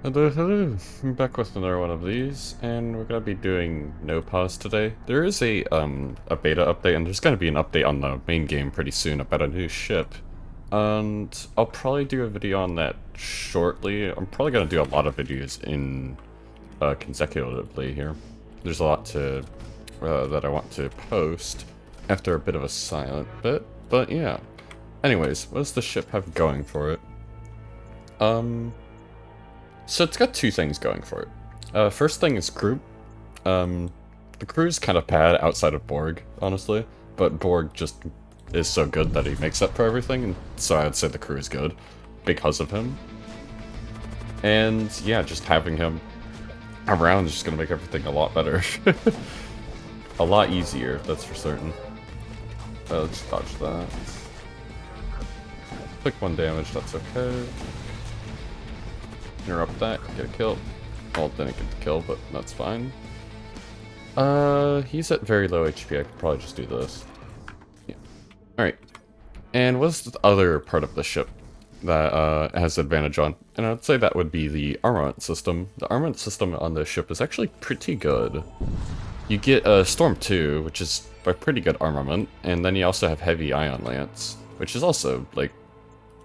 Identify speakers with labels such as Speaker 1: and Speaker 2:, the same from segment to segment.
Speaker 1: Hello, I'm back with another one of these, and we're gonna be doing no pause today. There is a beta update, and there's gonna be an update on the main game pretty soon about a new ship. And I'll probably do a video on that shortly. I'm probably gonna do a lot of videos in consecutively here. There's a lot to that I want to post after a bit of a silent bit, but yeah. Anyways, what does the ship have going for it? So it's got two things going for it. First thing is crew. The crew's kind of bad outside of Borg, honestly, but Borg just is so good that he makes up for everything, and so I'd say the crew is good because of him. And yeah, just having him around is just gonna make everything a lot better. A lot easier, that's for certain. Let's dodge that. Click 1 damage, that's okay. Interrupt that, get a kill. Well, didn't get the kill, but that's fine. He's at very low HP, I could probably just do this. Yeah. Alright. And what's the other part of the ship that has advantage on? And I'd say that would be the armament system. The armament system on this ship is actually pretty good. You get Storm 2, which is a pretty good armament, and then you also have Heavy Ion Lance, which is also, like,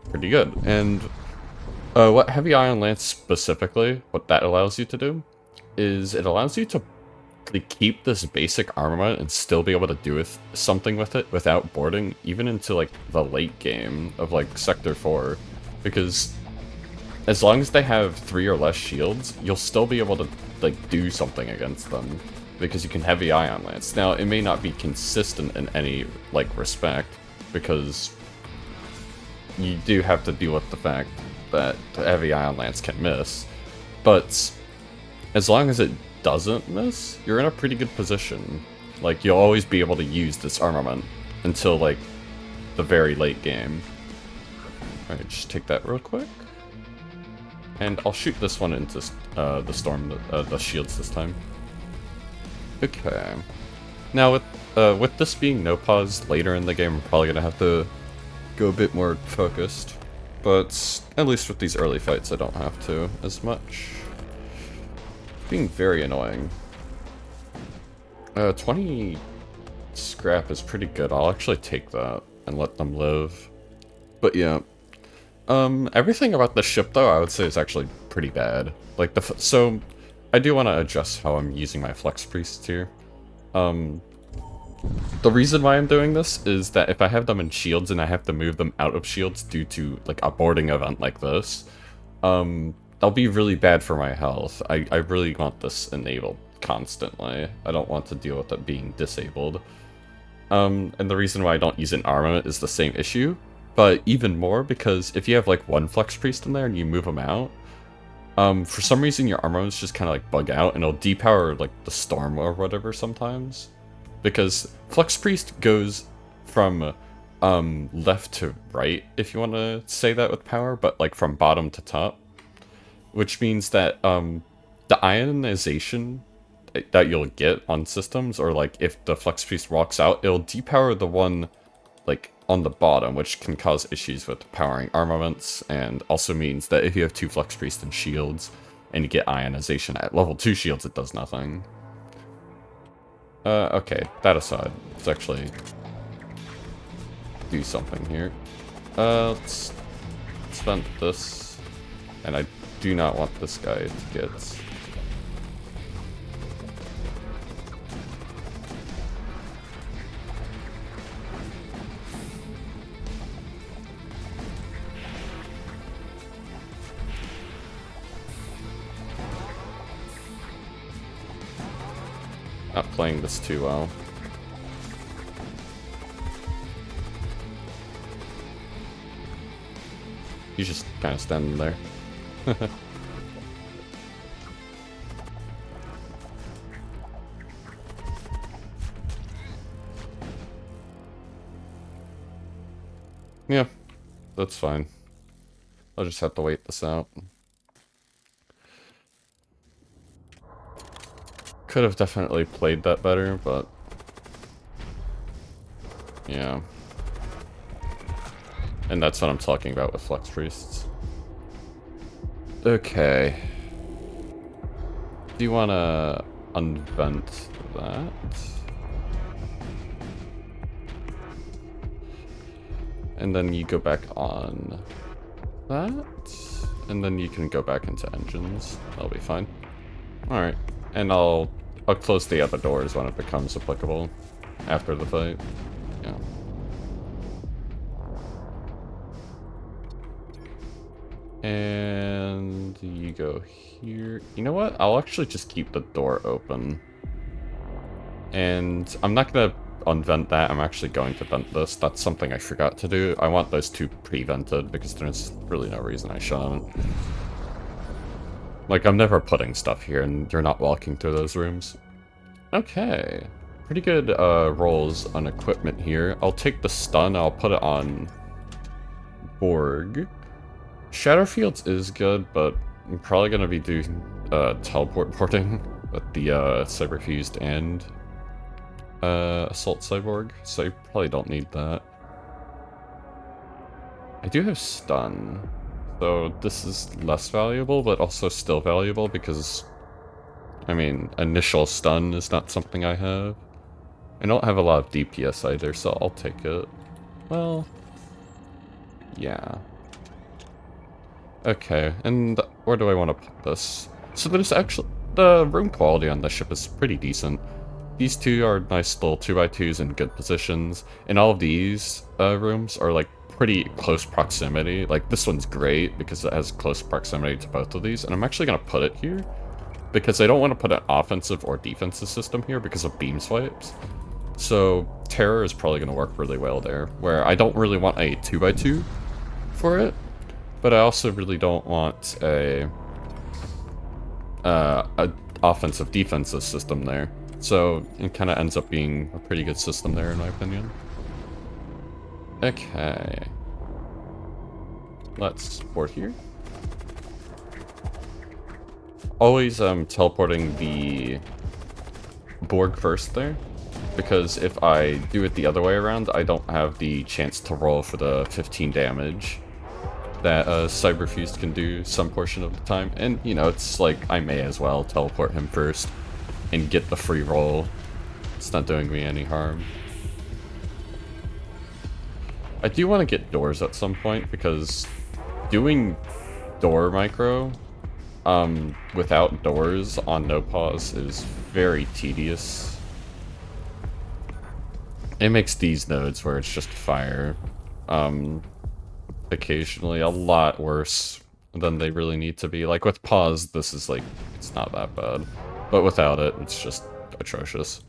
Speaker 1: pretty good. And what Heavy Ion Lance specifically, what that allows you to do, is it allows you to keep this basic armament and still be able to do something with it without boarding, even into, like, the late game of, like, Sector 4. Because as long as they have 3 or less shields, you'll still be able to, like, do something against them. Because you can Heavy Ion Lance. Now, it may not be consistent in any, like, respect, because you do have to deal with the fact that the Heavy Ion Lance can miss. But as long as it doesn't miss, you're in a pretty good position. Like, you'll always be able to use this armament until, like, the very late game. Alright, just take that real quick. And I'll shoot this one into the storm, the shields this time. Okay. Now, with this being no pause later in the game, I'm probably gonna have to go a bit more focused. But at least with these early fights, I don't have to as much. Being very annoying. 20 scrap is pretty good. I'll actually take that and let them live. But yeah. Everything about the ship, though, I would say is actually pretty bad. Like, so I do want to adjust how I'm using my Flex Priests here. The reason why I'm doing this is that if I have them in shields and I have to move them out of shields due to, like, a boarding event like this, that'll be really bad for my health. I really want this enabled constantly. I don't want to deal with it being disabled. And the reason why I don't use an armament is the same issue, but even more because if you have, like, one Flex Priest in there and you move them out, for some reason your armaments just kind of, like, bug out, and it'll depower, like, the Storm or whatever sometimes. Because Flex Priest goes from left to right, if you want to say that with power, but, like, from bottom to top. Which means that the ionization that you'll get on systems, or, like, if the Flex Priest walks out, it'll depower the one, like, on the bottom, which can cause issues with powering armaments, and also means that if you have 2 Flex Priests and shields, and you get ionization at level 2 shields, it does nothing. Okay, that aside, let's actually do something here. Let's spend this, and I do not want this guy to get... Not playing this too well. He's just kind of standing there. Yeah, that's fine. I'll just have to wait this out. Could have definitely played that better, but yeah. And that's what I'm talking about with Flex Priests. Okay. do you want to unvent that? And then you go back on that. And then you can go back into engines. That'll be fine. Alright. And I'll close the other doors when it becomes applicable after the fight. Yeah. And you go here. You know what? I'll actually just keep the door open. And I'm not gonna unvent that. I'm actually going to vent this. That's something I forgot to do. I want those two pre-vented because there's really no reason I shouldn't. Like, I'm never putting stuff here and you're not walking through those rooms. Okay. Pretty good rolls on equipment here. I'll take the stun. I'll put it on Borg. Shadow Fields is good, but I'm probably going to be doing teleport porting with the Cyberfused and Assault Cyborg, so I probably don't need that. I do have stun, so this is less valuable, but also still valuable because, I mean, initial stun is not something I have. I don't have a lot of DPS either, so I'll take it. Well, yeah. Okay, and where do I want to put this? So there's actually, the room quality on the ship is pretty decent. These two are nice little 2x2s in good positions, and all of these rooms are like pretty close proximity. Like this one's great because it has close proximity to both of these, and I'm actually going to put it here because I don't want to put an offensive or defensive system here because of beam swipes. So Terror is probably going to work really well there, where I don't really want a 2x2 for it. But I also really don't want a offensive-defensive system there. So it kind of ends up being a pretty good system there, in my opinion. Okay. Let's port here. Always teleporting the Borg first there. Because if I do it the other way around, I don't have the chance to roll for the 15 damage that Cyberfused can do some portion of the time. And, you know, it's like, I may as well teleport him first and get the free roll. It's not doing me any harm. I do want to get doors at some point, because doing door micro without doors on no pause is very tedious. It makes these nodes where it's just fire occasionally a lot worse than they really need to be. Like with pause, this is like, it's not that bad, but without it, it's just atrocious.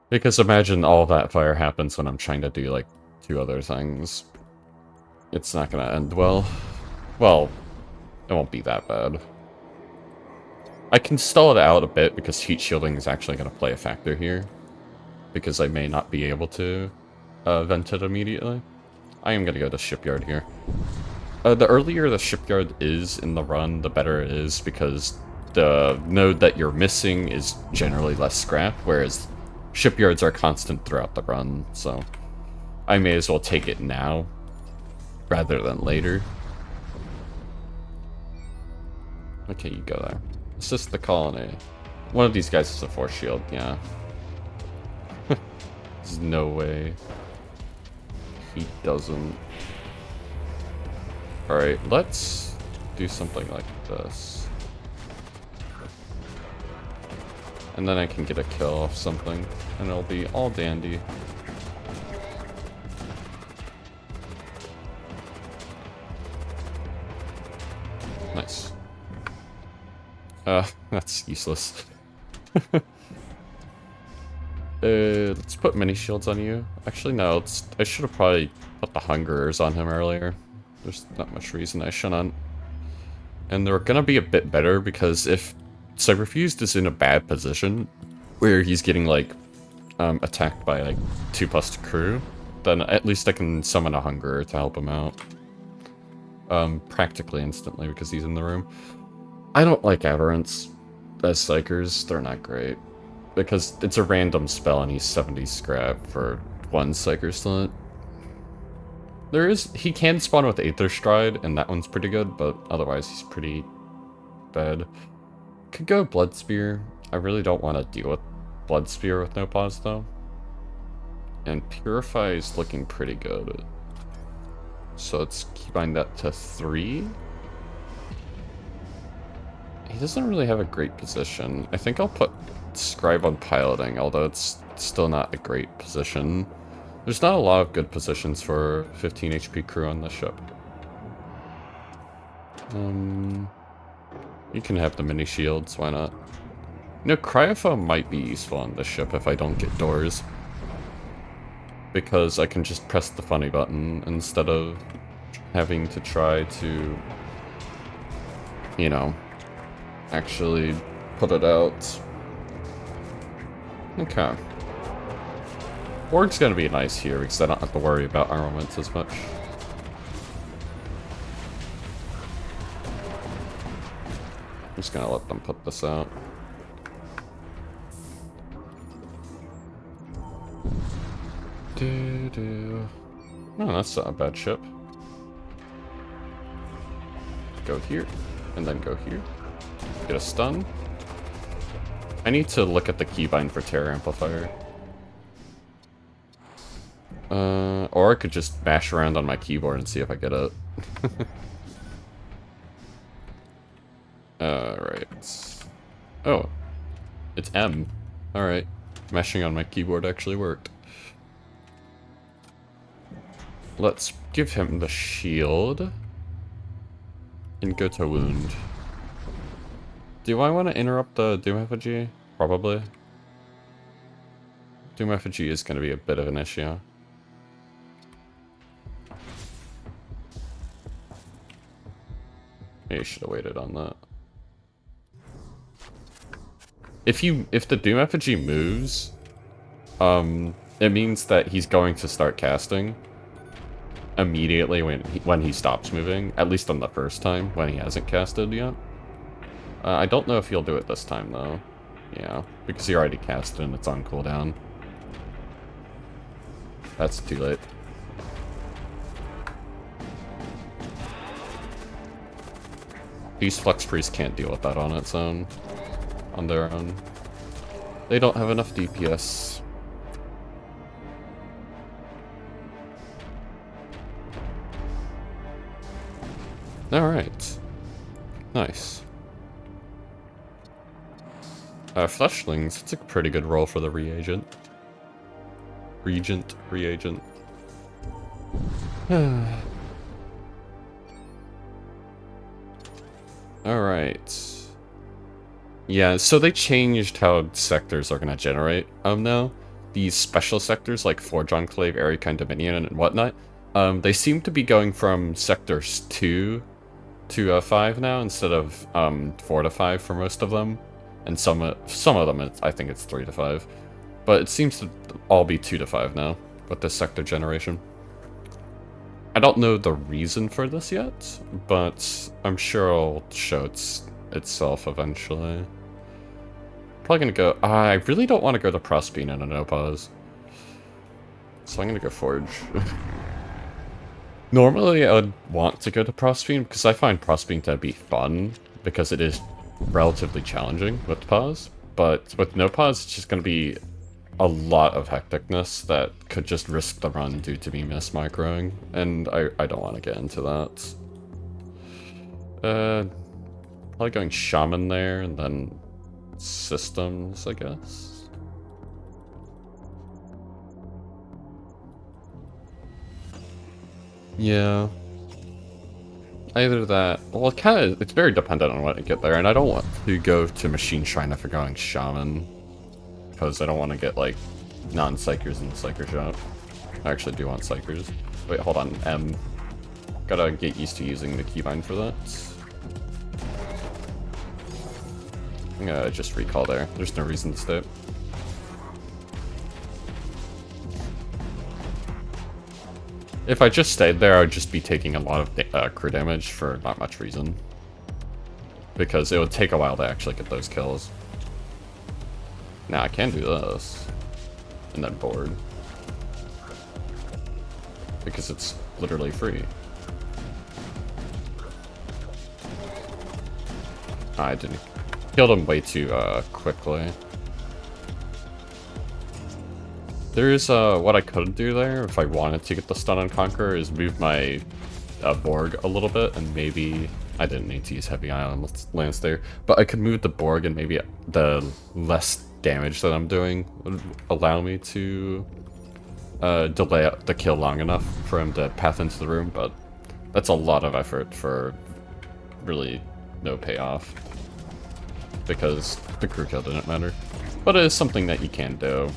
Speaker 1: Because imagine all that fire happens when I'm trying to do like 2 other things. It's not gonna end well. Well, it won't be that bad. I can stall it out a bit because heat shielding is actually gonna play a factor here, because I may not be able to vent it immediately. I am gonna go to shipyard here. The earlier the shipyard is in the run, the better it is, because the node that you're missing is generally less scrap, whereas shipyards are constant throughout the run, so I may as well take it now rather than later. Okay, you go there. Assist the colony. One of these guys is a force shield, yeah. There's no way he doesn't. Alright, let's do something like this. And then I can get a kill off something, and it'll be all dandy. Nice. That's useless. Let's put mini shields on you. Actually, no, I should have probably put the Hungerers on him earlier. There's not much reason I shouldn't. And they're gonna be a bit better, because if Cyberfused is in a bad position, where he's getting, like, attacked by, like, 2+ crew, then at least I can summon a Hungerer to help him out. Practically instantly, because he's in the room. I don't like Aberrants as Psychers. They're not great. Because it's a random spell and he's 70 scrap for 1 Psyker slot. He can spawn with Aether Stride, and that one's pretty good, but otherwise he's pretty bad. Could go Blood Spear. I really don't want to deal with Blood Spear with no pause though. And Purify is looking pretty good. So let's keybind that to 3. He doesn't really have a great position. I think I'll put Scribe on Piloting, although it's still not a great position. There's not a lot of good positions for 15 HP crew on this ship. You can have the mini shields, why not? You know, Cryofoam might be useful on this ship if I don't get doors. Because I can just press the funny button instead of having to try to, you know, actually put it out. Okay. Org's gonna be nice here because I don't have to worry about armaments as much. I'm just gonna let them put this out. Oh, that's not a bad ship. Go here, and then go here. Get a stun. I need to look at the keybind for Terror Amplifier. Or I could just bash around on my keyboard and see if I get it. Alright. Oh. It's M. Alright. Mashing on my keyboard actually worked. Let's give him the shield. And go to wound. Do I want to interrupt the Doom Effigy? Probably. Doom Effigy is going to be a bit of an issue. Maybe I should have waited on that. If the Doom Effigy moves, it means that he's going to start casting immediately when he stops moving, at least on the first time, when he hasn't casted yet. I don't know if he'll do it this time, though. Yeah, because he already casted and it's on cooldown. That's too late. These Flux Priests can't deal with that on its own. On their own. They don't have enough DPS. Alright. Nice. Fleshlings, it's a pretty good role for the reagent. Reagent. Alright. Yeah, so they changed how sectors are going to generate now. These special sectors like Forge Enclave, Area Dominion, and whatnot, they seem to be going from sectors 2 to 5 now, instead of 4 to 5 for most of them. And some of them, I think it's 3 to 5. But it seems to all be 2 to 5 now, with this sector generation. I don't know the reason for this yet, but I'm sure it'll show itself eventually. Probably gonna go... I really don't want to go to Prospine in a no-pause. So I'm gonna go Forge. Normally I would want to go to Prospine, because I find Prospine to be fun, because it is relatively challenging with pause. But with no pause, it's just gonna be a lot of hecticness that could just risk the run due to me miss-microing, and I don't want to get into that. Probably going Shaman there, and then Systems, I guess. Yeah. Either that, well, it's very dependent on what I get there, and I don't want to go to Machine Shrine if we're going Shaman. Because I don't want to get, like, non-Psychers in the Psycher shop. I actually do want Psychers. Wait, hold on, M. Gotta get used to using the keybind for that. I'm gonna just recall there. There's no reason to stay. If I just stayed there, I would just be taking a lot of crew damage for not much reason. Because it would take a while to actually get those kills. Now I can do this. And then board. Because it's literally free. I didn't. Killed him way too quickly. There's what I could do there if I wanted to get the stun on Conqueror is move my Borg a little bit and maybe I didn't need to use heavy ion lance there, but I could move the Borg and maybe the less damage that I'm doing would allow me to delay the kill long enough for him to path into the room, but that's a lot of effort for really no payoff because the crew kill didn't matter. But it is something that you can do.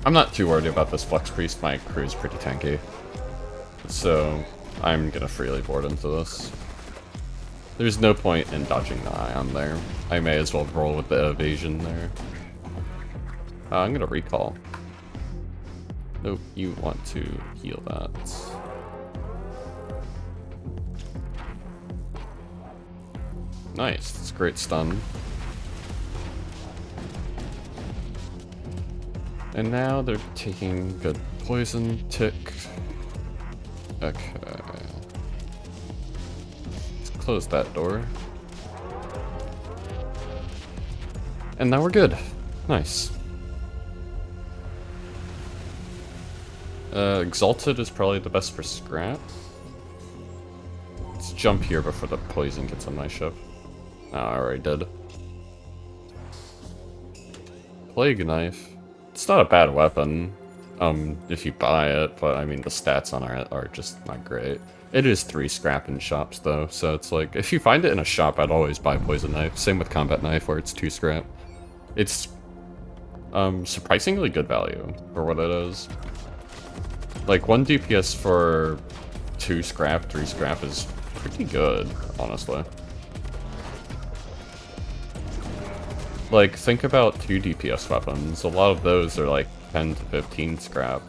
Speaker 1: I'm not too worried about this Flux Priest, my crew is pretty tanky, so I'm gonna freely board into this. There's no point in dodging the Ion there. I may as well roll with the evasion there. I'm gonna recall. Nope, you want to heal that. Nice, that's great stun. And now they're taking good poison tick. Okay. Let's close that door. And now we're good. Nice. Exalted is probably the best for scrap. Let's jump here before the poison gets on my ship. Oh, I already did. Plague Knife. It's not a bad weapon, if you buy it, but I mean the stats on it are just not great. It is 3 scrap in shops though, so it's like, if you find it in a shop, I'd always buy Poison Knife. Same with Combat Knife, where it's 2 scrap. It's, surprisingly good value for what it is. Like, 1 DPS for 2 scrap, 3 scrap is pretty good, honestly. Like, think about 2 DPS weapons. A lot of those are like 10 to 15 scrap.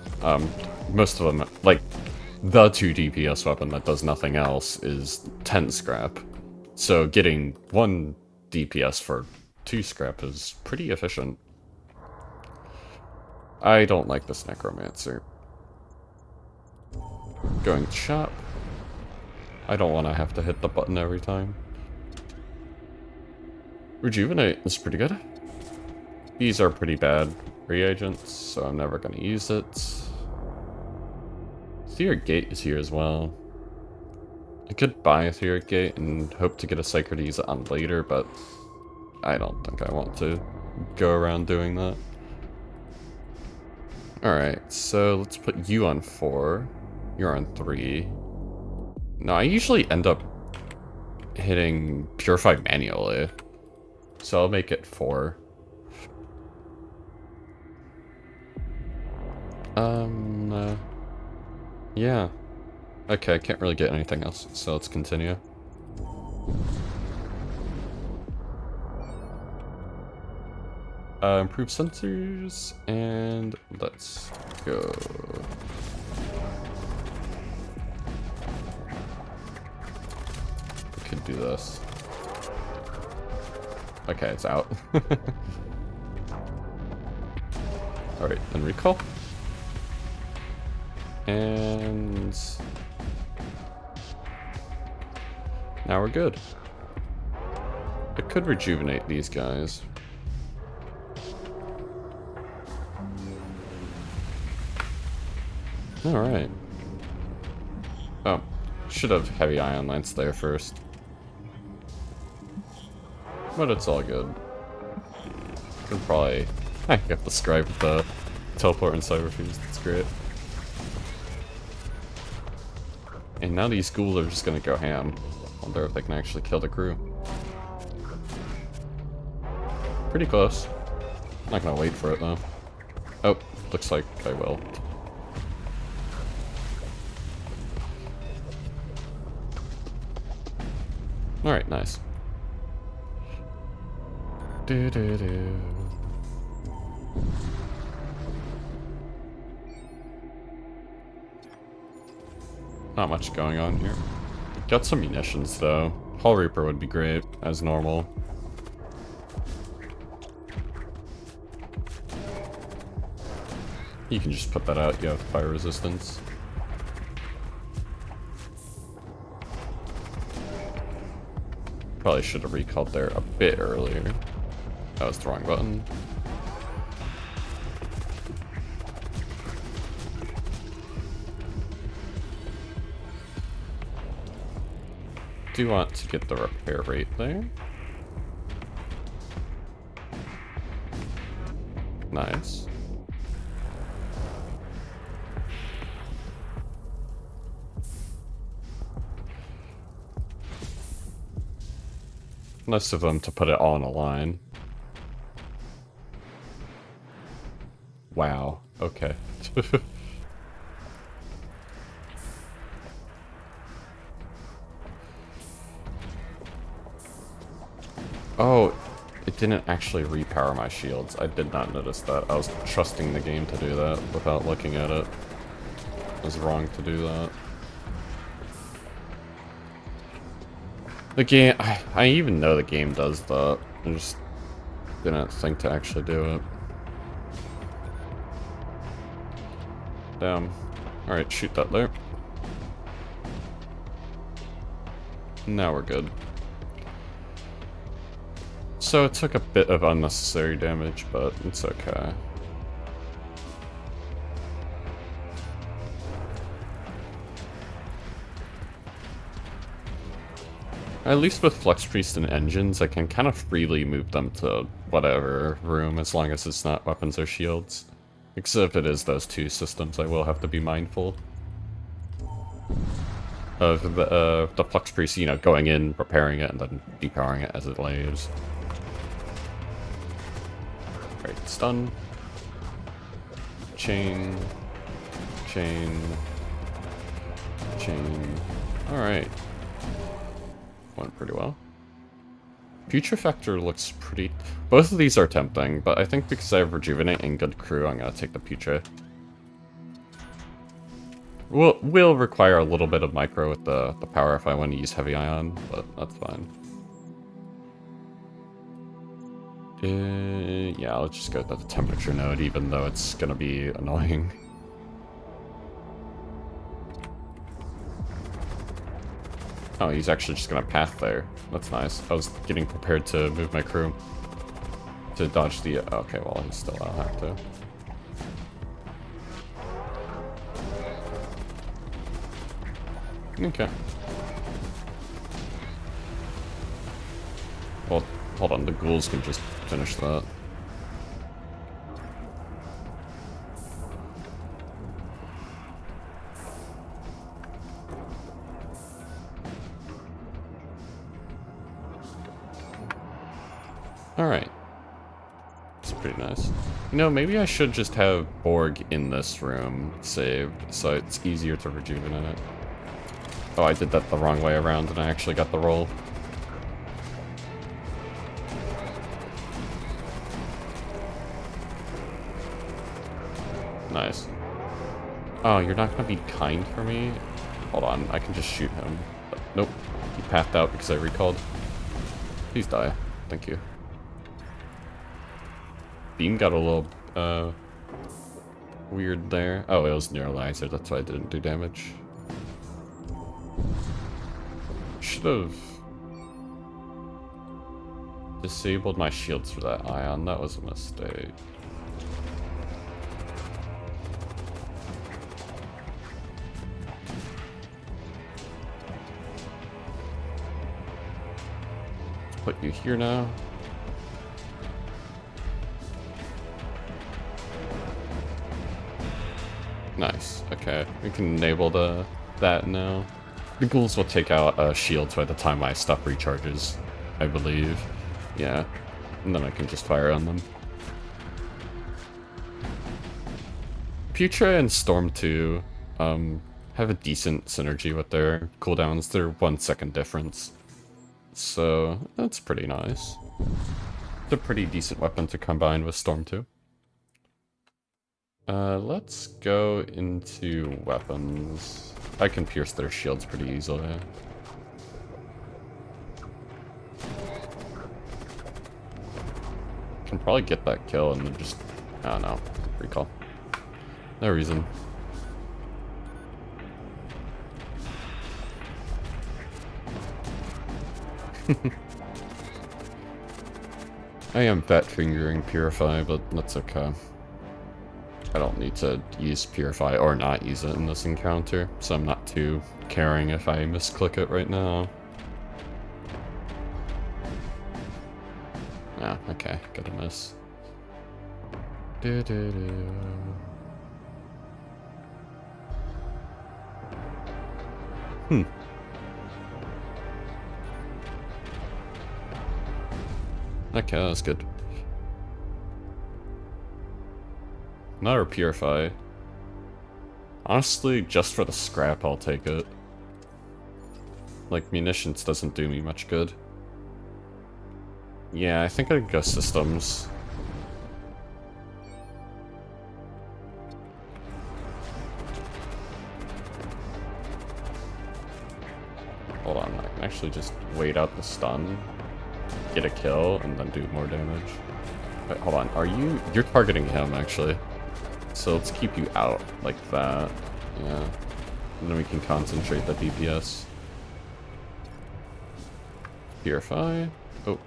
Speaker 1: Most of them, like, the 2 DPS weapon that does nothing else is 10 scrap. So getting 1 DPS for 2 scrap is pretty efficient. I don't like this Necromancer. Going chop. I don't want to have to hit the button every time. Rejuvenate is pretty good. These are pretty bad reagents, so I'm never going to use it. Etheric Gate is here as well. I could buy Etheric Gate and hope to get a Sacred Ease on later, but I don't think I want to go around doing that. Alright, so let's put you on 4. You're on 3. No, I usually end up hitting Purify manually. So I'll make it 4. Yeah. Okay, I can't really get anything else, so let's continue. Improve sensors, and let's go. We could do this. Okay, it's out. Alright, then recall. And now we're good. I could rejuvenate these guys. Alright. Oh, should have heavy ion lance there first. But it's all good. Could probably... I get the scribe with the teleport and cyberfuse, that's great. And now these ghouls are just gonna go ham. Wonder if they can actually kill the crew. Pretty close. Not gonna wait for it though. Oh, looks like I will. Alright, nice. Do-do-do. Not much going on here. Got some munitions though. Hull Reaper would be great, as normal. You can just put that out, you have fire resistance. Probably should have recalled there a bit earlier. That was the wrong button. Do want to get the repair rate there. Nice. Nice of them to put it all in a line. Wow. Okay. Oh, it didn't actually repower my shields. I did not notice that. I was trusting the game to do that without looking at it. I was wrong to do that. The game, I even know the game does that. I just didn't think to actually do it. Damn. Alright, shoot that there. Now we're good. So it took a bit of unnecessary damage, but it's okay. At least with Flux Priest and engines, I can kind of freely move them to whatever room as long as it's not weapons or shields. Except if it is those two systems, I will have to be mindful of the Flux Priest, you know, going in, repairing it, and then depowering it as it lays. Alright, stun. Chain. Chain. Chain. Alright. Went pretty well. Future Factor looks pretty... Both of these are tempting, but I think because I have Rejuvenate and Good Crew, I'm gonna take the Putre. Will require a little bit of micro with the power if I want to use Heavy Ion, but that's fine. Yeah, let's just go with the temperature node, even though it's gonna be annoying. Oh, he's actually just gonna path there. That's nice. I was getting prepared to move my crew to dodge the... Okay, well, he's still out, have to. Okay. Well, hold on, the ghouls can just finish that. Alright. It's pretty nice. You know, maybe I should just have Borg in this room saved, so it's easier to rejuvenate it. Oh, I did that the wrong way around and I actually got the roll. Nice. Oh, you're not gonna be kind for me? Hold on, I can just shoot him. Nope, he pathed out because I recalled. Please die. Thank you. Beam got a little, weird there. Oh, it was Neuralizer, that's why I didn't do damage. Should've disabled my shields for that ion, that was a mistake. Let's put you here now. Nice. Okay, we can enable that now. The ghouls will take out shields by the time my stuff recharges, I believe. Yeah, and then I can just fire on them. Putre and Storm 2 have a decent synergy with their cooldowns. They're 1 second difference, so that's pretty nice. It's a pretty decent weapon to combine with Storm 2. Let's go into weapons. I can pierce their shields pretty easily. Can probably get that kill and then just... I don't know. Recall. No reason. I am fat fingering Purify, but that's okay. I don't need to use Purify or not use it in this encounter, so I'm not too caring if I misclick it right now. Ah, okay, gotta miss. Hmm. Okay, that's good. Another Purify. Honestly, just for the scrap, I'll take it. Like, munitions doesn't do me much good. Yeah, I think I'd go systems. Hold on, I can actually just wait out the stun, get a kill, and then do more damage. Wait, hold on, you're targeting him, actually. So let's keep you out like that. Yeah. And then we can concentrate the DPS. Purify. Oh.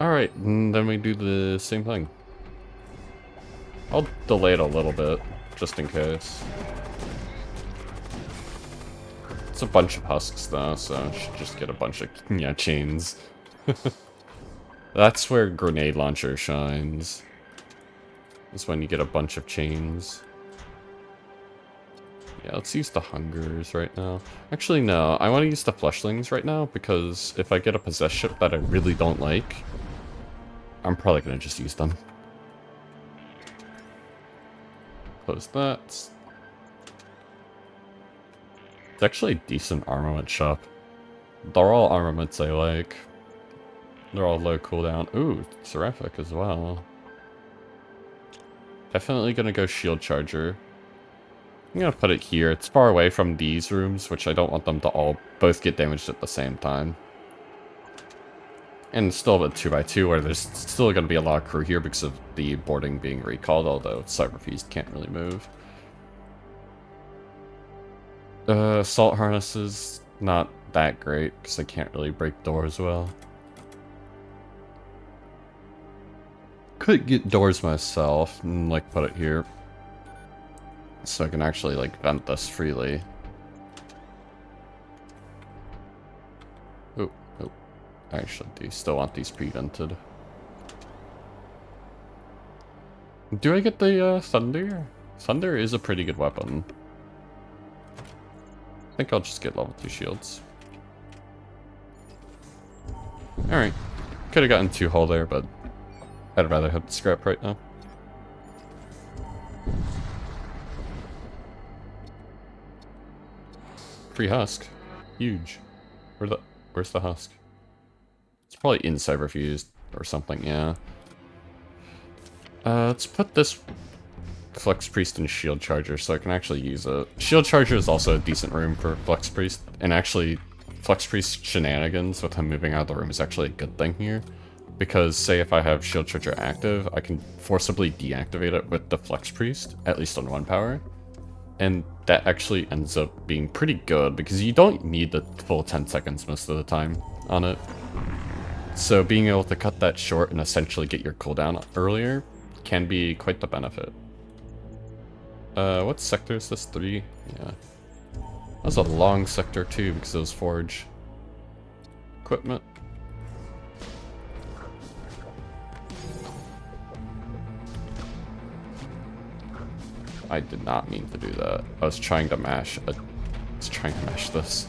Speaker 1: Alright, and then we do the same thing. I'll delay it a little bit, just in case. It's a bunch of husks though, so I should just get a bunch of, yeah, chains. That's where grenade launcher shines. That's when you get a bunch of chains. Yeah, let's use the hungers right now. Actually, no, I want to use the fleshlings right now, because if I get a possessed ship that I really don't like, I'm probably going to just use them. Close that. It's actually a decent armament shop. They're all armaments I like. They're all low cooldown. Ooh, Seraphic as well. Definitely gonna go shield charger. I'm gonna put it here. It's far away from these rooms, which I don't want them to all both get damaged at the same time. And still a 2x2 where there's still gonna be a lot of crew here because of the boarding being recalled, although Cyberfeast can't really move. Salt harnesses, not that great, because I can't really break doors well. Could get doors myself, and, like, put it here. So I can actually, like, vent this freely. Oh, oh. I actually do still want these pre-vented. Do I get the, Thunder? Thunder is a pretty good weapon. I think I'll just get level 2 shields. Alright. Could have gotten 2 hull there, but I'd rather have the scrap right now. Free husk. Huge. Where's the husk? It's probably in Cyberfused or something, yeah. Let's put this Flex Priest and Shield Charger so I can actually use it. Shield Charger is also a decent room for Flex Priest, and actually Flex Priest shenanigans with him moving out of the room is actually a good thing here. Because say if I have Shield Charger active, I can forcibly deactivate it with the Flex Priest, at least on 1 power. And that actually ends up being pretty good because you don't need the full 10 seconds most of the time on it. So being able to cut that short and essentially get your cooldown earlier can be quite the benefit. What sector is this? 3? Yeah. That was a long sector too because it was Forge. Equipment. I did not mean to do that. I was trying to mash this.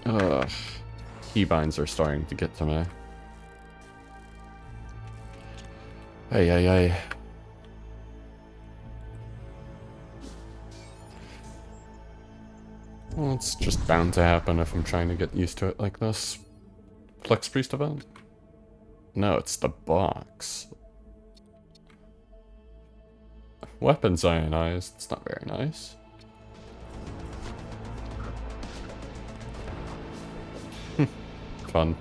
Speaker 1: Ugh. Keybinds are starting to get to me. Ay, ay, ay. Well, it's just bound to happen if I'm trying to get used to it like this. Flex Priest event? No, it's the box. Weapons ionized. It's not very nice. fun.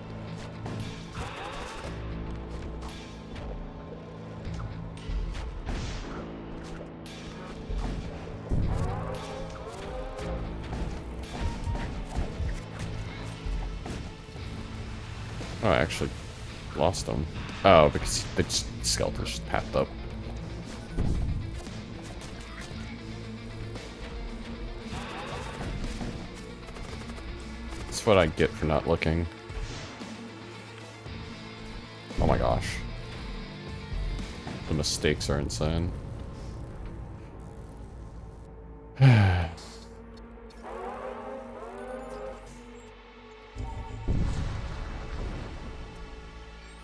Speaker 1: Oh, I actually lost him. Oh, because the skeleton just packed up. That's what I get for not looking. Oh my gosh. The mistakes are insane.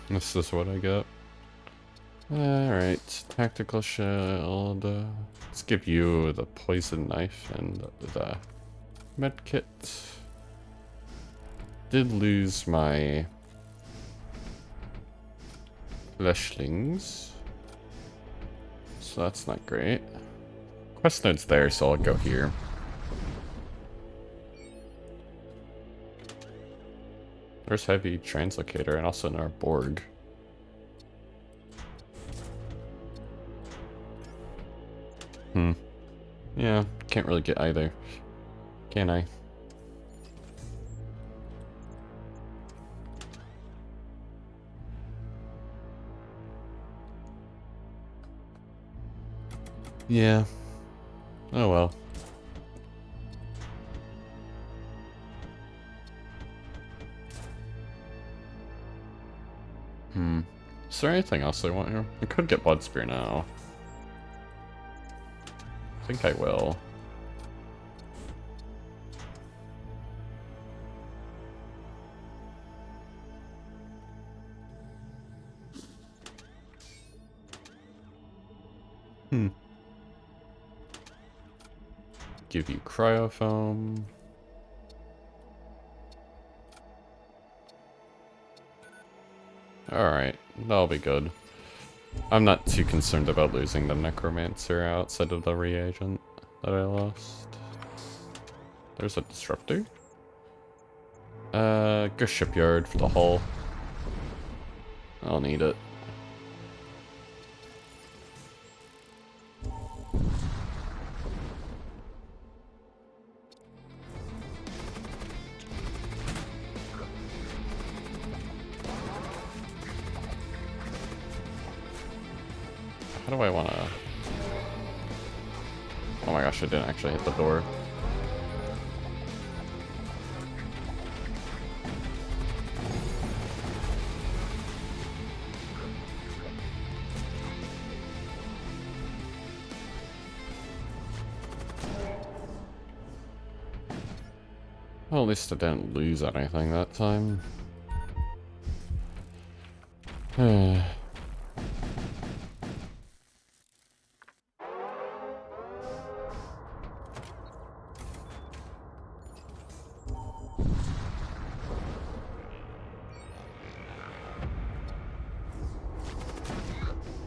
Speaker 1: This is what I get. Alright, tactical shield. Let's give you the poison knife and the medkit. Did lose my fleshlings, so that's not great. Quest node's there, so I'll go here. There's heavy translocator and also another Borg. Yeah, can't really get either. Can I? Yeah. Oh well. Is there anything else I want here? I could get Blood Spear now. I think I will. Give you cryofoam. Alright, that'll be good. I'm not too concerned about losing the Necromancer outside of the reagent that I lost. There's a Disruptor. Go Shipyard for the hull. I'll need it. How do I want to... Oh my gosh, I didn't actually hit the door. Well, at least I didn't lose anything that time.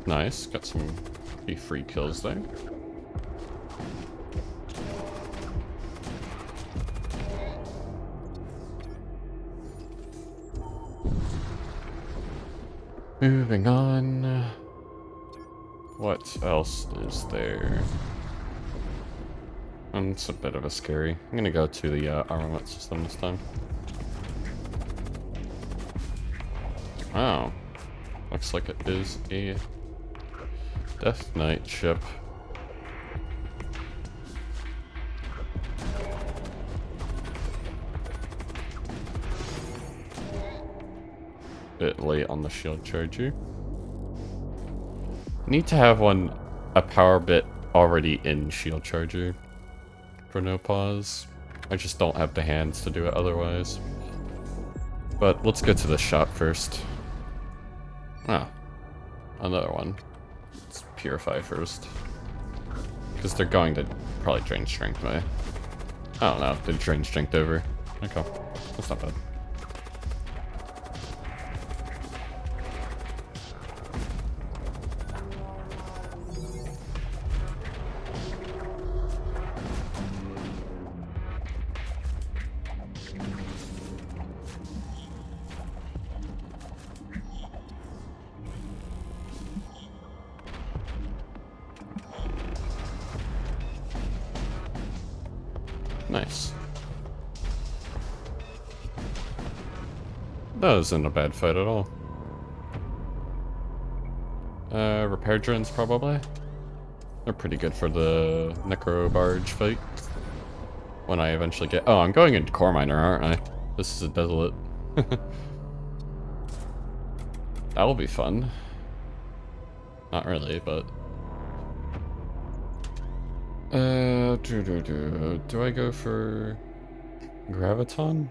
Speaker 1: Nice, got some pretty free kills there. Moving on. What else is there? It's a bit of a scary. I'm gonna go to the armament system this time. Oh. Looks like it is a Death Knight ship. Bit late on the shield charger. Need to have a power bit already in shield charger for no pause. I just don't have the hands to do it otherwise. But let's get to the shop first. Ah, another one. Let's purify first. Because they're going to probably drain strength, right? I don't know, they drain strength over. Okay, that's not bad. Nice. That wasn't a bad fight at all. Repair drones probably? They're pretty good for the Necro Barge fight. When I eventually get... Oh, I'm going into Core Miner, aren't I? This is a desolate. That will be fun. Not really, but... Do I go for... Graviton?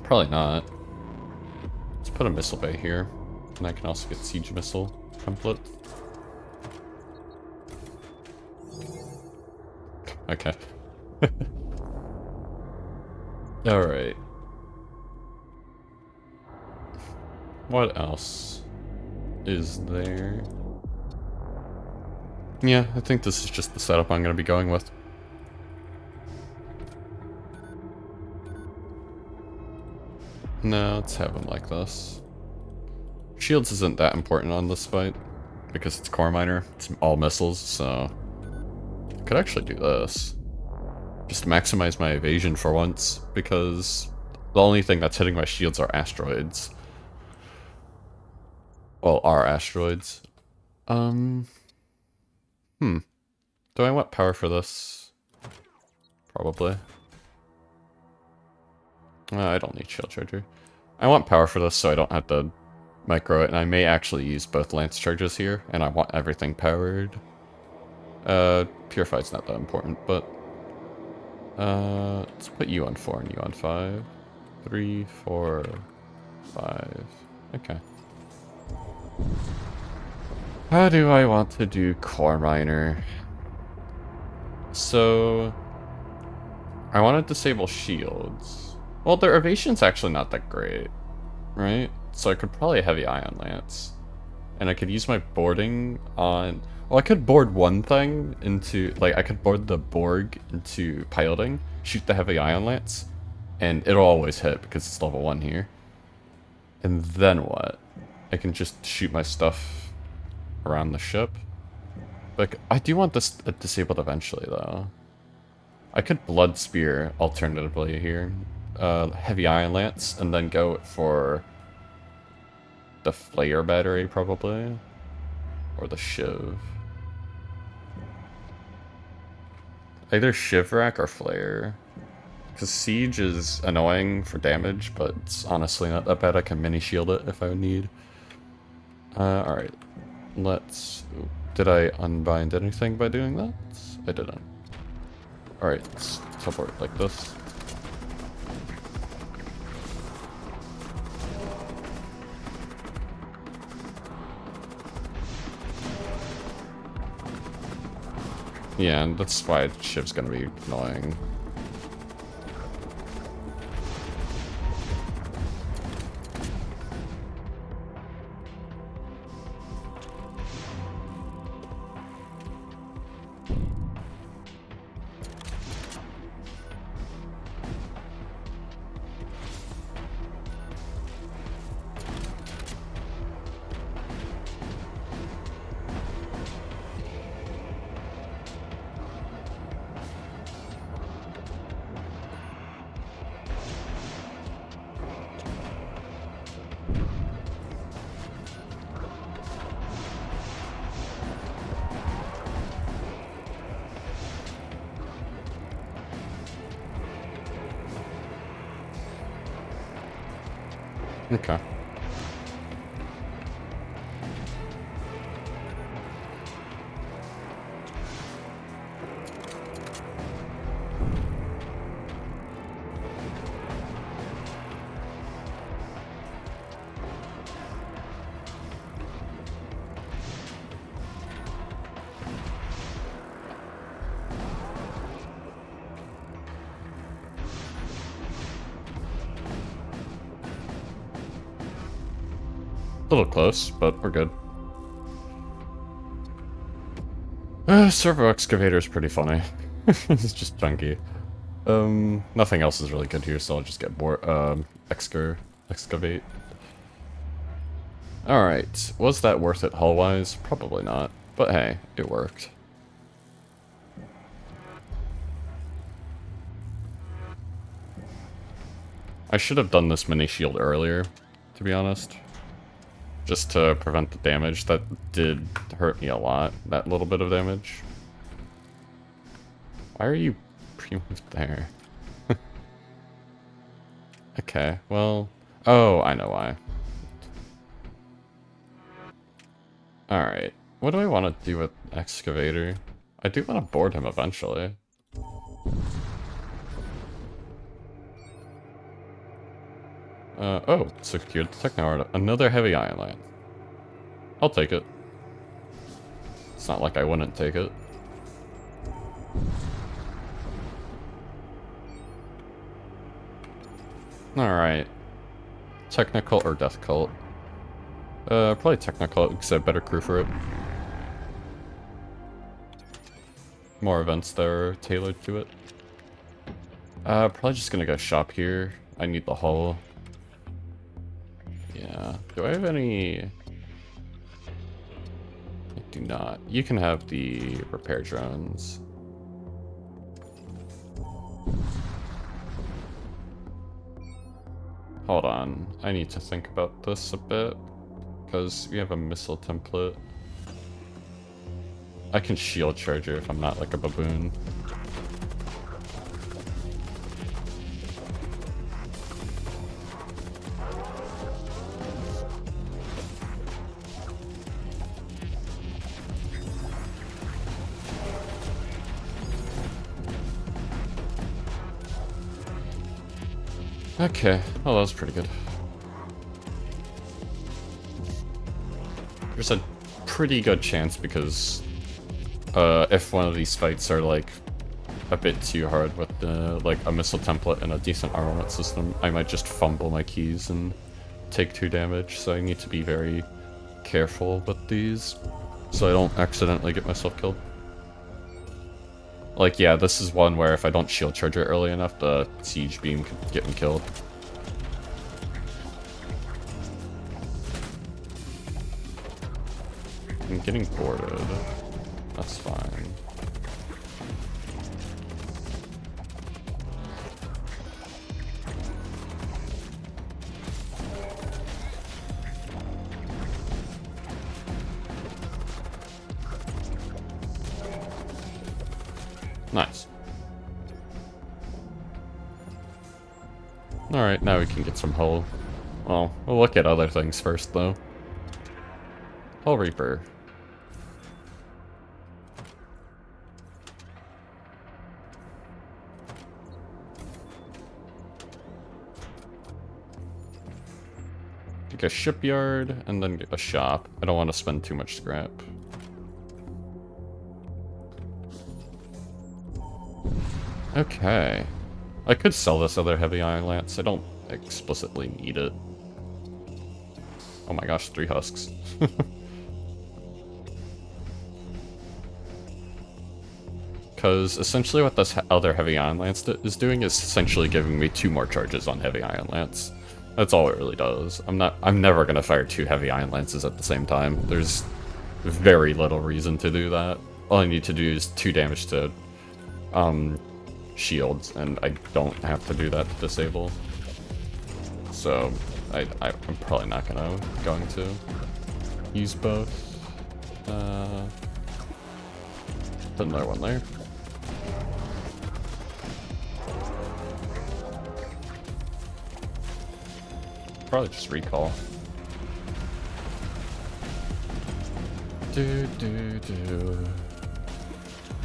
Speaker 1: Probably not. Let's put a missile bay here. And I can also get siege missile template. Okay. Alright. What else is there? Yeah, I think this is just the setup I'm going to be going with. No, let's have them like this. Shields isn't that important on this fight, because it's Core Miner. It's all missiles, so... I could actually do this. Just maximize my evasion for once, because the only thing that's hitting my shields are asteroids. Well, are asteroids. Do I want power for this? Probably. I don't need shield charger. I want power for this so I don't have to micro it, and I may actually use both lance charges here, and I want everything powered. Purified's not that important, but... let's put you on 4 and you on 5. 3, 4, 5. Okay. How do I want to do Core Miner? So... I want to disable shields. Well, their evasion's actually not that great, right? So I could probably heavy ion lance. And I could use my boarding on... Well, I could board one thing into... Like, I could board the Borg into piloting, shoot the heavy ion lance, and it'll always hit because it's level 1 here. And then what? I can just shoot my stuff around the ship. Like, I do want this disabled eventually, though. I could Blood Spear alternatively here. Heavy Ion Lance, and then go for the Flare Battery, probably. Or the Shiv. Either Shiv Rack or Flare. Because Siege is annoying for damage, but it's honestly not that bad. I can mini-shield it if I need. Alright. Let's... Ooh. Did I unbind anything by doing that? I didn't. Alright, let's teleport like this. Yeah, and that's why Shiv's gonna be annoying. Okay. A little close, but we're good. Servo Excavator is pretty funny. It's just chunky. Nothing else is really good here, so I'll just get more, excavate. Alright, was that worth it hull-wise? Probably not, but hey, it worked. I should have done this mini shield earlier, to be honest. Just to prevent the damage. That did hurt me a lot, that little bit of damage. Why are you pre-moved there? Okay, well... Oh, I know why. Alright. What do I want to do with Excavator? I do want to board him eventually. Oh, secured the Techno Art. Another heavy ion line. I'll take it. It's not like I wouldn't take it. Alright. Technical or Death Cult? Probably Technical, because I have better crew for it. More events that are tailored to it. Probably just gonna go shop here. I need the hull. Yeah. Do I have any... I do not. You can have the repair drones. Hold on. I need to think about this a bit. Because we have a missile template. I can shield charger if I'm not like a baboon. Okay, well that was pretty good. There's a pretty good chance because if one of these fights are like a bit too hard with like a missile template and a decent armament system, I might just fumble my keys and take 2 damage, so I need to be very careful with these so I don't accidentally get myself killed. Like, yeah, this is one where if I don't shield charge it early enough, the siege beam could get me killed. I'm getting boarded. That's fine. Nice. Alright, now we can get some hull. Well, we'll look at other things first, though. Hull Reaper. Take a shipyard, and then get a shop. I don't want to spend too much scrap. Okay. I could sell this other heavy iron lance. I don't explicitly need it. Oh my gosh, 3 husks. Because essentially what this other heavy iron lance is doing is essentially giving me 2 more charges on heavy iron lance. That's all it really does. I'm never gonna fire 2 heavy iron lances at the same time. There's very little reason to do that. All I need to do is 2 damage to shields, and I don't have to do that to disable. So I'm probably not going to use both. Put another one there. Probably just recall.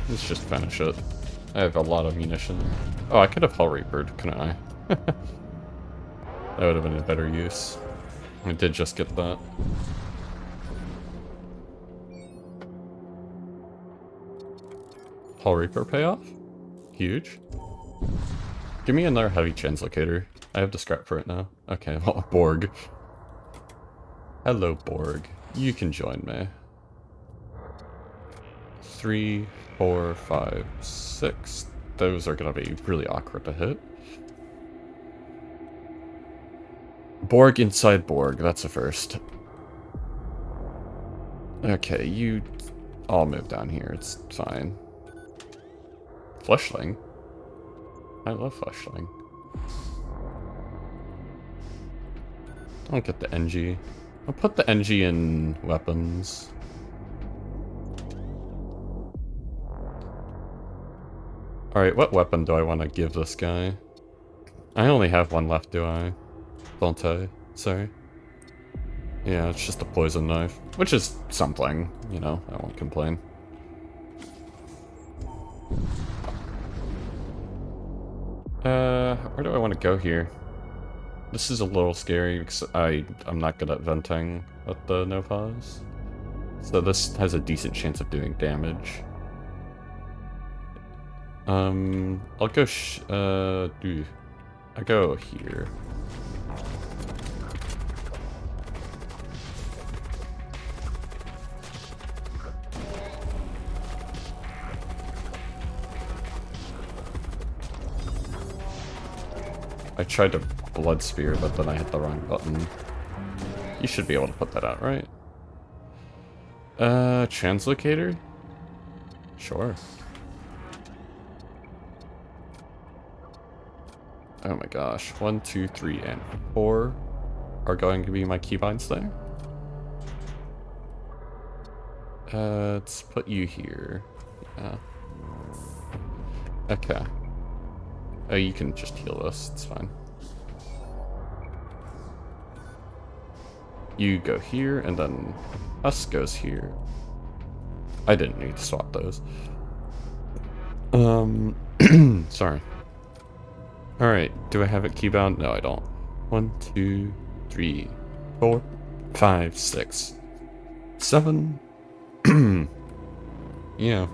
Speaker 1: Let's just finish it. I have a lot of munition. Oh, I could have Hull Reapered, couldn't I? That would have been a better use. I did just get that. Hull Reaper payoff? Huge. Give me another heavy translocator. I have the scrap for it now. Okay, well, Borg. Hello, Borg. You can join me. 3, 4, 5, 6. Those are gonna be really awkward to hit. Borg inside Borg, that's a first. Okay, you all move down here, it's fine. Fleshling? I love Fleshling. I'll get the NG. I'll put the NG in weapons. Alright, what weapon do I want to give this guy? I only have one left, do I? Don't I? Sorry. Yeah, it's just a poison knife. Which is something, you know, I won't complain. Where do I want to go here? This is a little scary because I'm not good at venting with the no pause. So this has a decent chance of doing damage. I'll go I go here. I tried to blood spear, but then I hit the wrong button. You should be able to put that out, right? Translocator? Sure. Oh my gosh. 1, 2, 3, and 4 are going to be my keybinds there. Let's put you here. Yeah. Okay. Oh, you can just heal us. It's fine. You go here, and then us goes here. I didn't need to swap those. Sorry. Alright, do I have it keybound? No, I don't. 1, 2, 3, 4, 5, 6, 7. Yeah.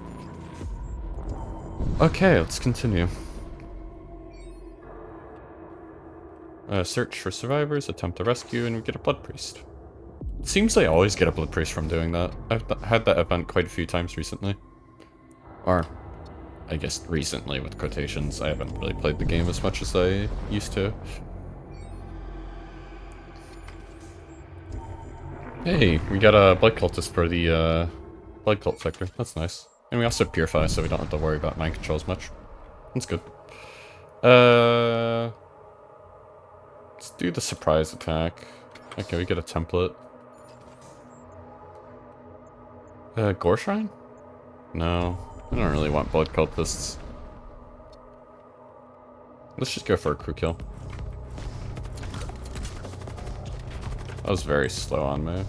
Speaker 1: Okay, let's continue. Search for survivors, attempt to rescue, and we get a blood priest. It seems I always get a blood priest from doing that. I've had that event quite a few times recently. Or, I guess recently with quotations. I haven't really played the game as much as I used to. Hey, we got a blood cultist for the blood cult sector. That's nice. And we also purify, so we don't have to worry about mind controls much. That's good. Let's do the surprise attack. Okay, we get a template. Gore Shrine? No, I don't really want blood cultists. Let's just go for a crew kill. That was very slow on me.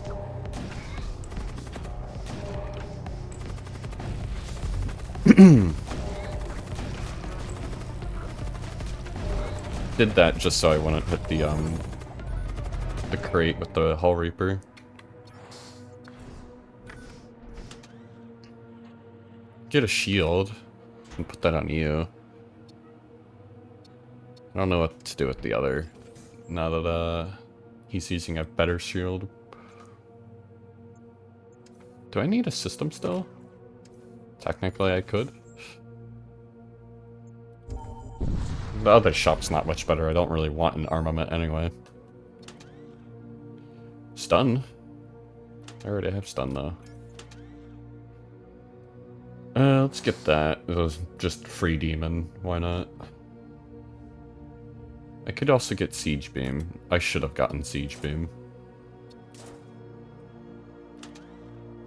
Speaker 1: Did that just so I wouldn't hit the crate with the Hull Reaper. Get a shield and put that on you. I don't know what to do with the other now that he's using a better shield. Do I need a system still? Technically I could. The other shop's not much better. I don't really want an armament anyway. Stun? I already have stun though. Let's get that. It was just free demon. Why not? I could also get siege beam. I should have gotten siege beam.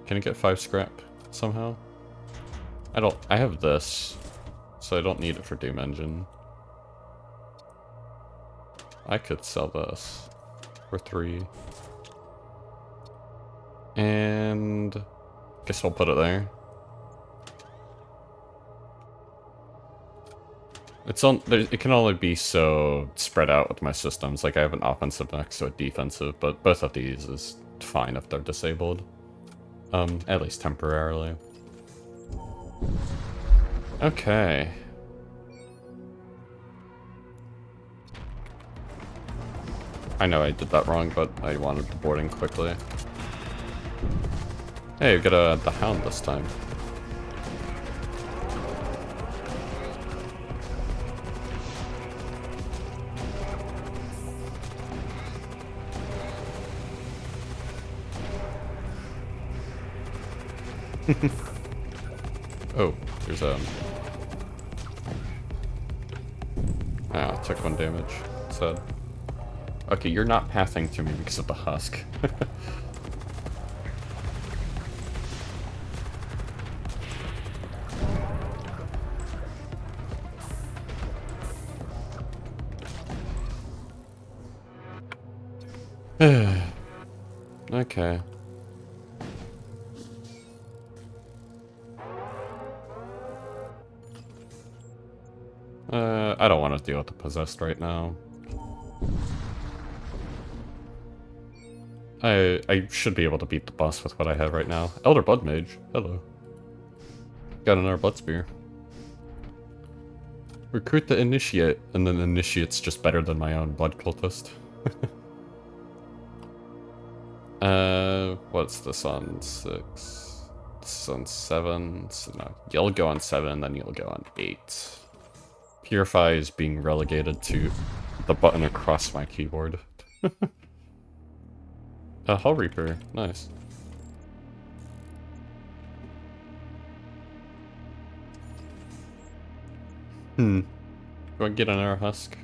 Speaker 1: Can I get 5 scrap somehow? I have this, so I don't need it for Doom Engine. I could sell this for 3. And guess I'll put it there. It can only be so spread out with my systems. Like I have an offensive next to a defensive, but both of these is fine if they're disabled. At least temporarily. Okay. I know I did that wrong, but I wanted the boarding quickly. Hey, we got the Hound this time. Oh, there's a... Ah, took 1 damage. Sad. Okay, you're not pathing to me because of the husk. Okay. I don't want to deal with the possessed right now. I should be able to beat the boss with what I have right now. Elder Blood Mage. Hello. Got another Blood Spear. Recruit the Initiate, and then the Initiate's just better than my own Blood Cultist. What's this on 6? This is on 7, so no. You'll go on 7, then you'll go on 8. Purify is being relegated to the button across my keyboard. A Hull Reaper, nice. Go and get an Air Husk.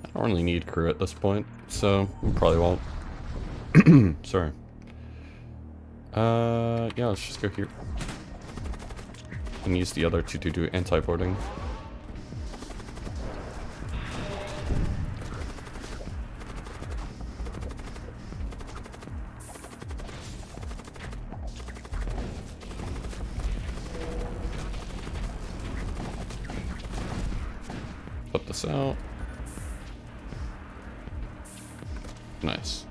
Speaker 1: I don't really need crew at this point, so we probably won't. Sorry. Yeah, let's just go here. And use the other two to do anti-boarding. Put this out. Nice.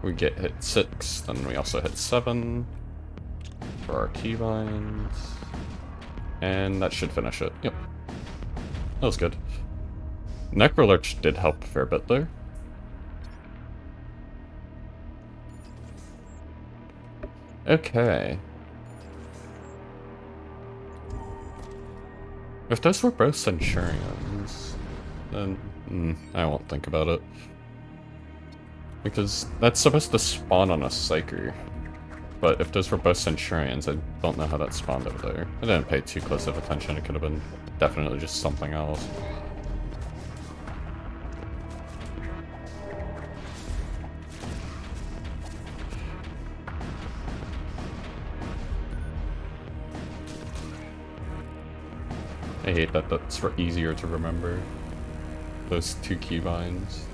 Speaker 1: We get hit 6, then we also hit 7 for our keybinds. And that should finish it. Yep. That was good. Necrolurch did help a fair bit there. Okay. If those were both Centurions, then I won't think about it. Because that's supposed to spawn on a Psyker. But if those were both Centurions, I don't know how that spawned over there. I didn't pay too close of attention, it could have been definitely just something else. I hate that that's easier to remember. Those two keybinds.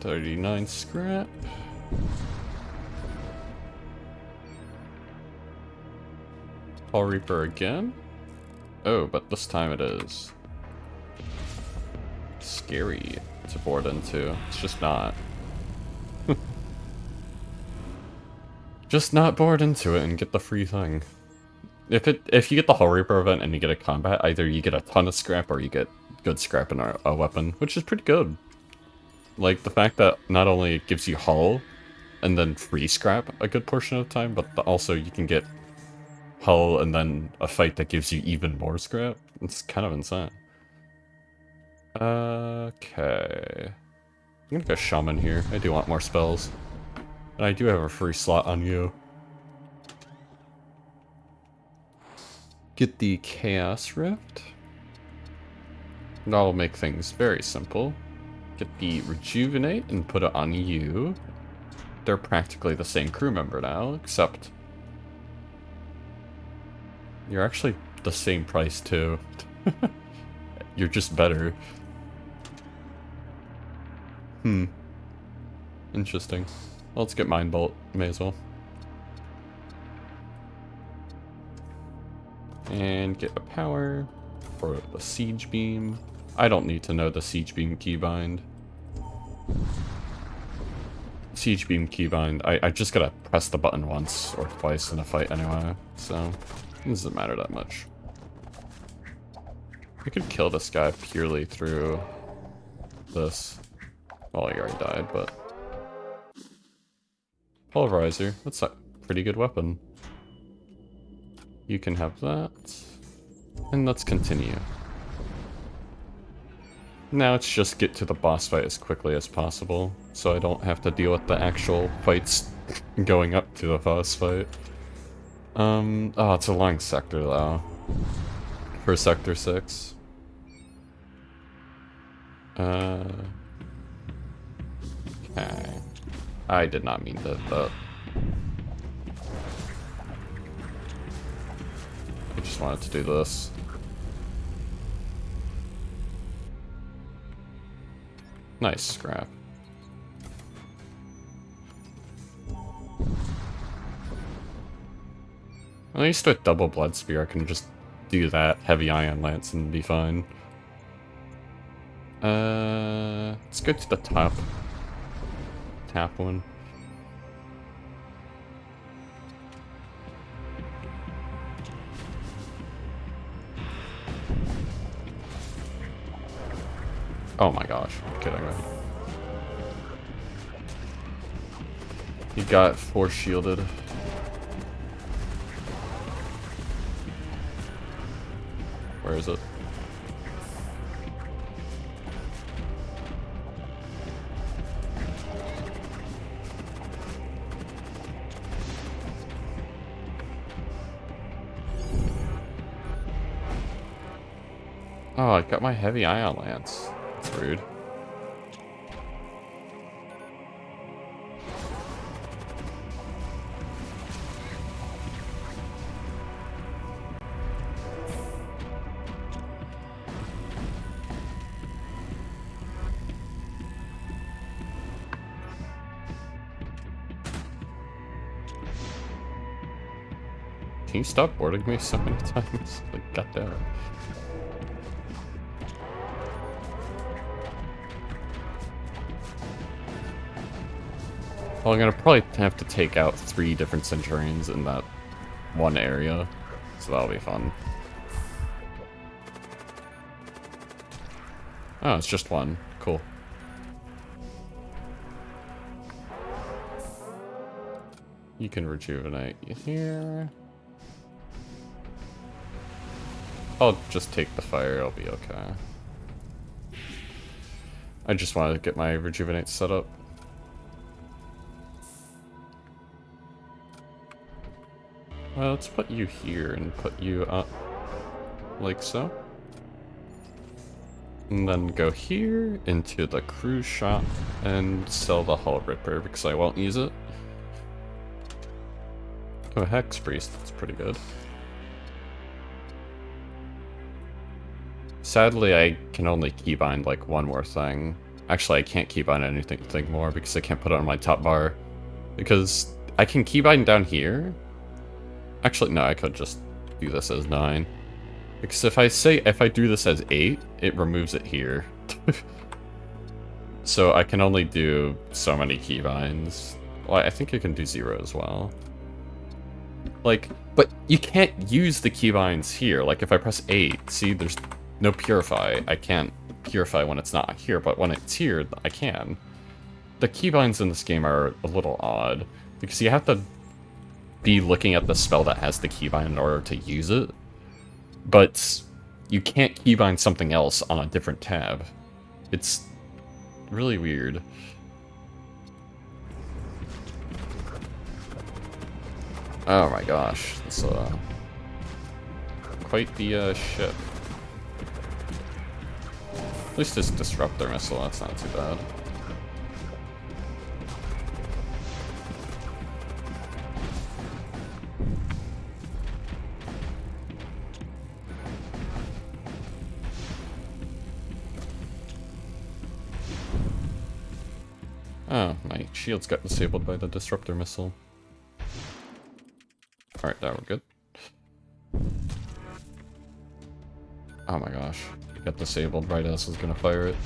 Speaker 1: 39 scrap. Hull Reaper again? Oh, but this time it is scary to board into. It's just not. Just not board into it and get the free thing. If you get the Hull Reaper event and you get a combat, either you get a ton of scrap or you get good scrap in a weapon, which is pretty good. Like, the fact that not only it gives you hull and then free scrap a good portion of the time, but also you can get hull and then a fight that gives you even more scrap. It's kind of insane. Okay. I'm gonna go Shaman here. I do want more spells. And I do have a free slot on you. Get the Chaos Rift. That'll make things very simple. Get the Rejuvenate and put it on you. They're practically the same crew member now, except you're actually the same price too. You're just better. Interesting. Well, let's get Mind Bolt. May as well. And get a power for the Siege Beam. I don't need to know the Siege Beam keybind. Siege Beam keybind, I just gotta press the button once or twice in a fight anyway, so it doesn't matter that much. We could kill this guy purely through this. Well, he already died, but... Pulverizer, that's a pretty good weapon. You can have that. And let's continue. Now let's just get to the boss fight as quickly as possible, so I don't have to deal with the actual fights going up to the boss fight. Oh, it's a long sector though. For Sector 6. Okay. I did not mean that, but... I just wanted to do this. Nice scrap. At least with double blood spear, I can just do that heavy ion lance and be fine. Let's go to the top. Tap one. Oh my gosh, I'm kidding me. He got force shielded. Where is it? Oh, I got my heavy ion lance. That's rude. Can you stop boarding me so many times? Like, goddamn. Well, I'm gonna probably have to take out 3 different Centurions in that one area, so that'll be fun. Oh, it's just one. Cool. You can rejuvenate here. I'll just take the fire, I'll be okay. I just wanted to get my rejuvenate set up. Well, let's put you here and put you up like so. And then go here into the cruise shop and sell the Hull Ripper because I won't use it. Oh, Hex Priest, that's pretty good. Sadly, I can only keybind like one more thing. Actually, I can't keybind anything more because I can't put it on my top bar. Because I can keybind down here. Actually, no, I could just do this as 9. Because if I do this as 8, it removes it here. So I can only do so many keybinds. Well, I think you can do 0 as well. Like, but you can't use the keybinds here. Like, if I press 8, see, there's no purify. I can't purify when it's not here, but when it's here, I can. The keybinds in this game are a little odd, because you have to be looking at the spell that has the keybind in order to use it, but you can't keybind something else on a different tab. It's really weird. Oh my gosh, it's quite the ship. At least this disruptor missile, that's not too bad. Oh, my shields got disabled by the disruptor missile. Alright, now we're good. Oh my gosh. It got disabled right as I was gonna fire it.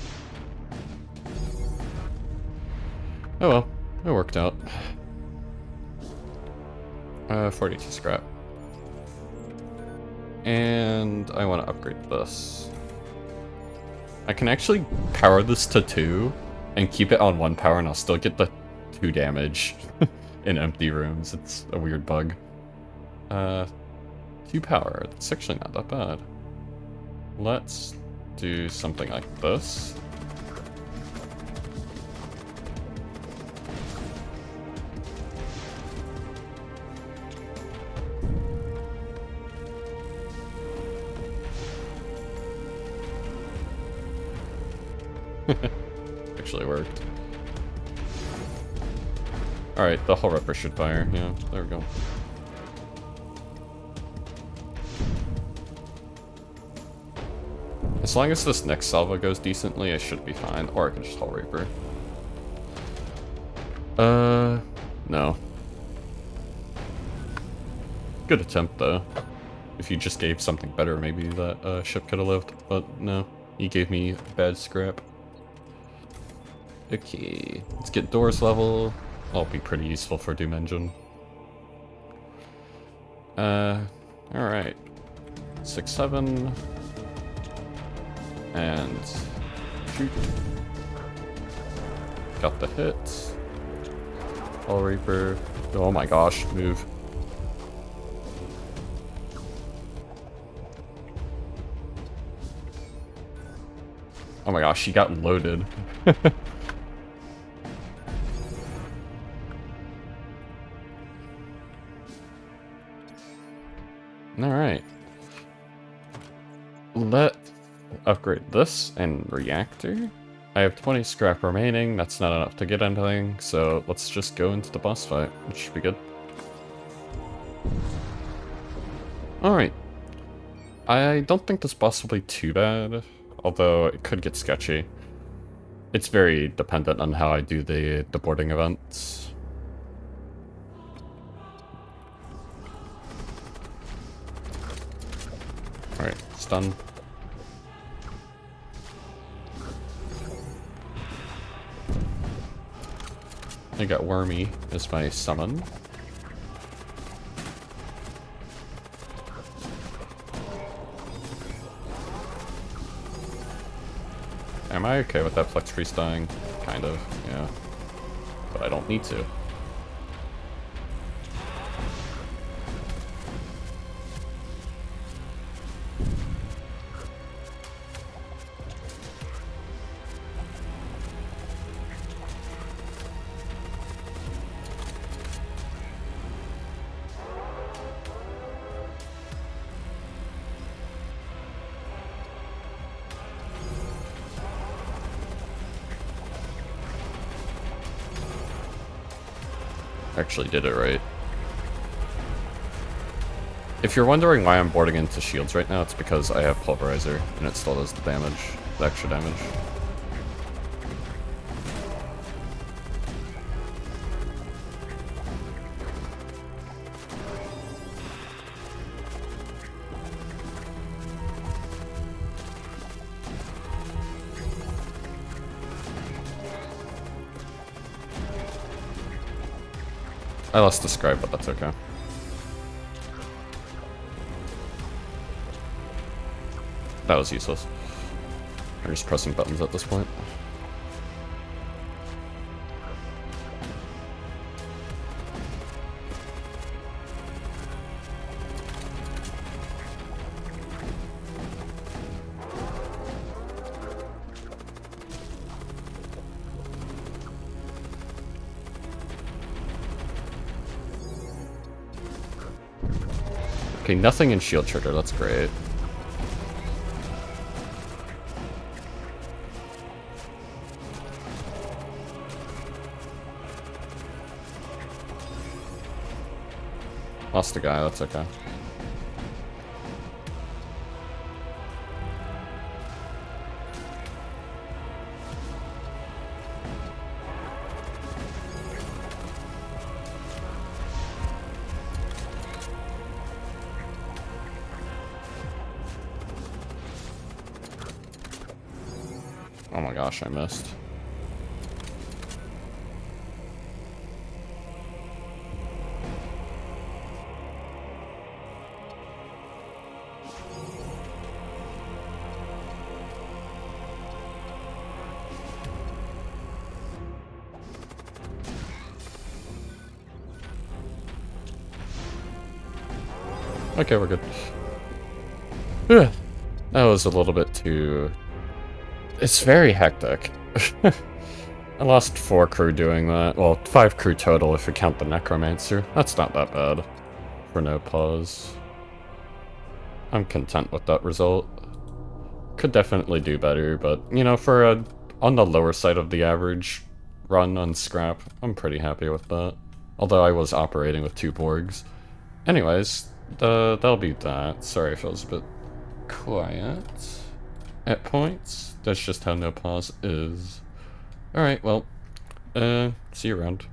Speaker 1: Oh well, it worked out. 42 scrap. And I want to upgrade this. I can actually power this to 2 and keep it on 1 power and I'll still get the 2 damage in empty rooms. It's a weird bug. 2 power. That's actually not that bad. Let's do something like this. Actually worked. Alright, the whole Ripper should fire. Yeah, there we go. As long as this next salvo goes decently, I should be fine. Or I can just Hull Reaper. No. Good attempt, though. If you just gave something better, maybe that ship could have lived. But no, you gave me bad scrap. Okay, let's get doors level. That'll be pretty useful for Doom Engine. Alright. 6, 7. And shoot. Got the hit. Hull Reaper. Oh my gosh, move. Oh my gosh, she got loaded. Alright. Let's upgrade this and reactor. I have 20 scrap remaining, that's not enough to get anything, so let's just go into the boss fight, which should be good. Alright. I don't think this boss will be too bad, although it could get sketchy. It's very dependent on how I do the boarding events. Alright, stun. I got Wormy as my summon. Am I okay with that Flex Freeze dying? Kind of, yeah. But I don't need to. Actually did it right. If you're wondering why I'm boarding into shields right now, it's because I have Pulverizer, and it still does the damage, the extra damage. I lost the scribe, but that's okay. That was useless. I'm just pressing buttons at this point. Okay, nothing in shield trigger, that's great. Lost a guy, that's okay. Oh my gosh, I missed. Okay, we're good. Ugh. That was a little bit too... It's very hectic. I lost 4 crew doing that. Well, 5 crew total if you count the Necromancer. That's not that bad. For no pause. I'm content with that result. Could definitely do better, but, you know, for a on the lower side of the average run on scrap. I'm pretty happy with that. Although I was operating with 2 Borgs. Anyways, that'll be that. Sorry if I was a bit quiet at points. That's just how no pause is. Alright, well, see you around.